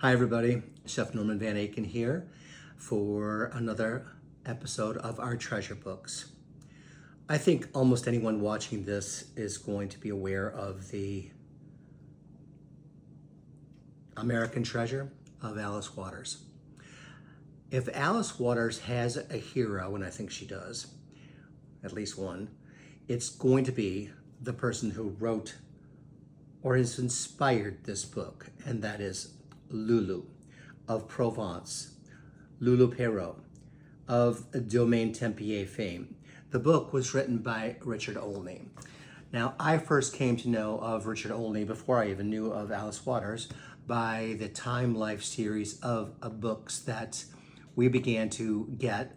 Hi everybody, Chef Norman Van Aken here for another episode of our treasure books. I think almost anyone watching this is going to be aware of the American treasure of Alice Waters. If Alice Waters has a hero, and I think she does, at least one, it's going to be the person who wrote or has inspired this book, and that is Lulu of Provence, Lulu of Domaine Tempier fame. The book was written by Richard Olney. Now, I first came to know of Richard Olney before I even knew of Alice Waters by the Time Life series of books that we began to get.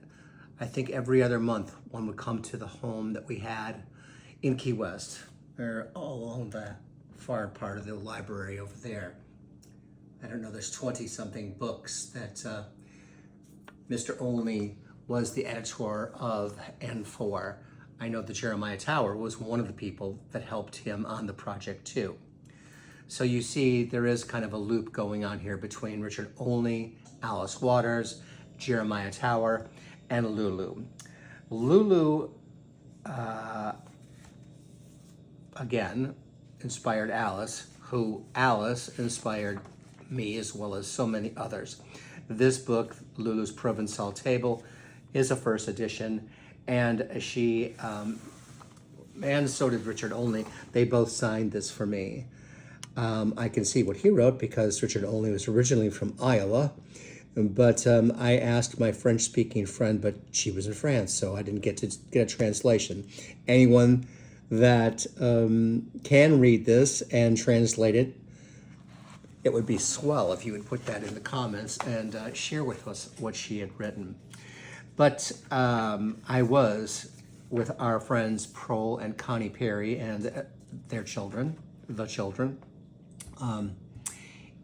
I think every other month one would come to the home that we had in Key West, or all along the far part of the library over there. I don't know, there's 20-something books that Mr. Olney was the editor of and for. I know that Jeremiah Tower was one of the people that helped him on the project too. So you see there is kind of a loop going on here between Richard Olney, Alice Waters, Jeremiah Tower, and Lulu. Lulu, again, inspired Alice, who Alice inspired me as well as so many others. This book, Lulu's Provençal Table, is a first edition, and she, and so did Richard Olney. They both signed this for me. I can see what he wrote because Richard Olney was originally from Iowa, but I asked my French-speaking friend, but she was in France, so I didn't get to get a translation. Anyone that can read this and translate it, it would be swell if you would put that in the comments and share with us what she had written. But I was with our friends Prole and Connie Perry and their children,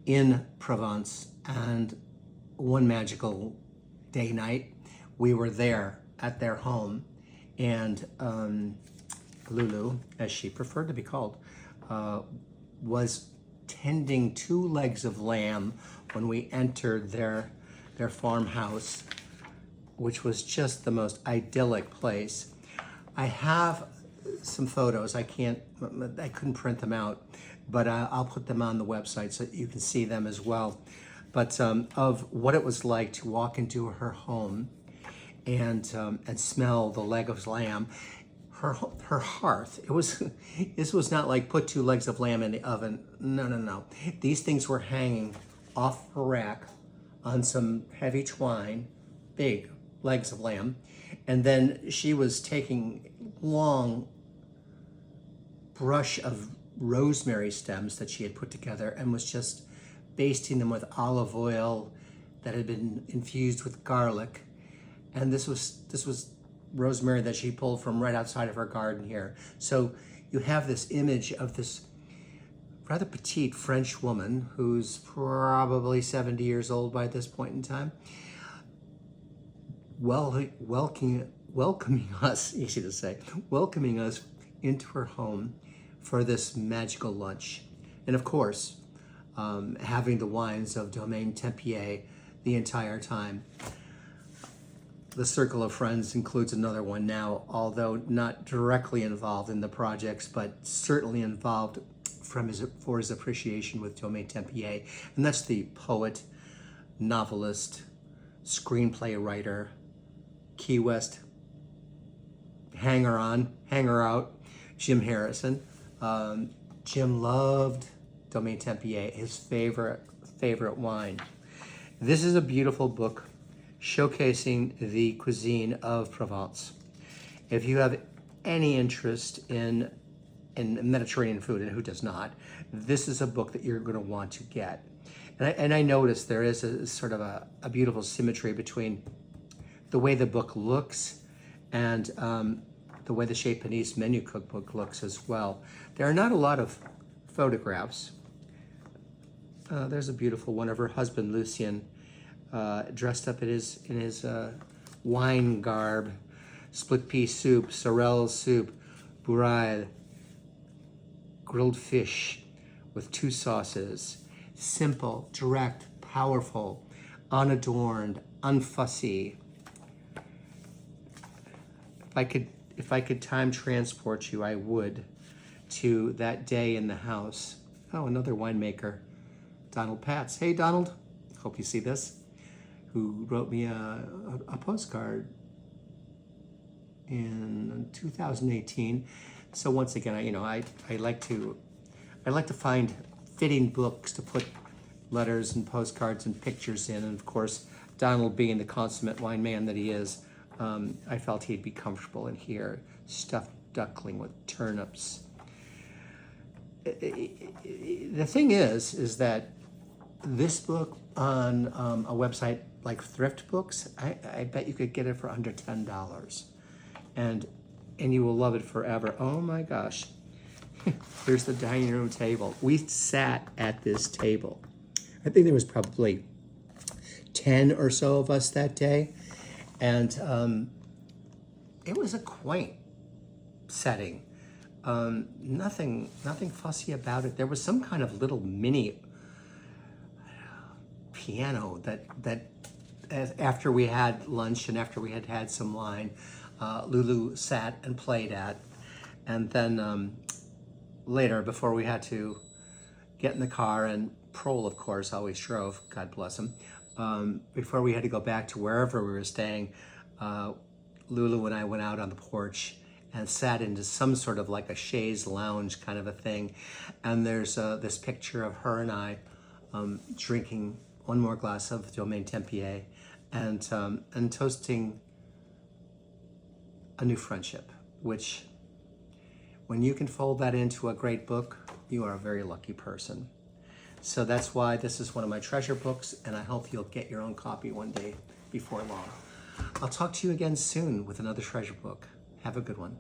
in Provence, and one magical day night, we were there at their home, and Lulu, as she preferred to be called, was tending 2 legs of lamb when we entered their farmhouse, which was just the most idyllic place. I have some photos. I couldn't print them out, but I'll put them on the website so that you can see them as well. But of what it was like to walk into her home and smell the leg of lamb. Her hearth, this was not like put 2 legs of lamb in the oven. No. These things were hanging off her rack on some heavy twine, big legs of lamb. And then she was taking long brush of rosemary stems that she had put together and was just basting them with olive oil that had been infused with garlic. And this was rosemary that she pulled from right outside of her garden here. So you have this image of this rather petite French woman who's probably 70 years old by this point in time, welcoming us, easy to say, welcoming us into her home for this magical lunch. And of course, having the wines of Domaine Tempier the entire time. The circle of friends includes another one now, although not directly involved in the projects, but certainly involved for his appreciation with Domaine Tempier, and that's the poet, novelist, screenplay writer, Key West hanger out, Jim Harrison. Jim loved Domaine Tempier, his favorite wine. This is a beautiful book showcasing the cuisine of Provence. If you have any interest in Mediterranean food, and who does not, this is a book that you're going to want to get. And I noticed there is a sort of a beautiful symmetry between the way the book looks and the way the Chez Panisse menu cookbook looks as well. There are not a lot of photographs. There's a beautiful one of her husband, Lucien, dressed up in his wine garb, split pea soup, sorrel soup, bourrade, grilled fish with 2 sauces. Simple, direct, powerful, unadorned, unfussy. If I could time transport you, I would, to that day in the house. Oh, another winemaker, Donald Patz. Hey, Donald, hope you see this, who wrote me a postcard in 2018. So once again, I like to find fitting books to put letters and postcards and pictures in. And of course, Donald, being the consummate wine man that he is, I felt he'd be comfortable in here. Stuffed duckling with turnips. The thing is that this book on a website like Thrift Books, I bet you could get it for under $10. And you will love it forever. Oh my gosh. Here's the dining room table. We sat at this table. I think there was probably 10 or so of us that day. And it was a quaint setting. Nothing fussy about it. There was some kind of little mini piano that after we had lunch and after we had had some wine, Lulu sat and played at. And then later, before we had to get in the car, and Prole, of course, always drove, God bless him, before we had to go back to wherever we were staying, Lulu and I went out on the porch and sat into some sort of like a chaise lounge kind of a thing. And there's this picture of her and I drinking one more glass of Domaine Tempier and toasting a new friendship, which when you can fold that into a great book, you are a very lucky person. So that's why this is one of my treasure books, and I hope you'll get your own copy one day before long. I'll talk to you again soon with another treasure book. Have a good one.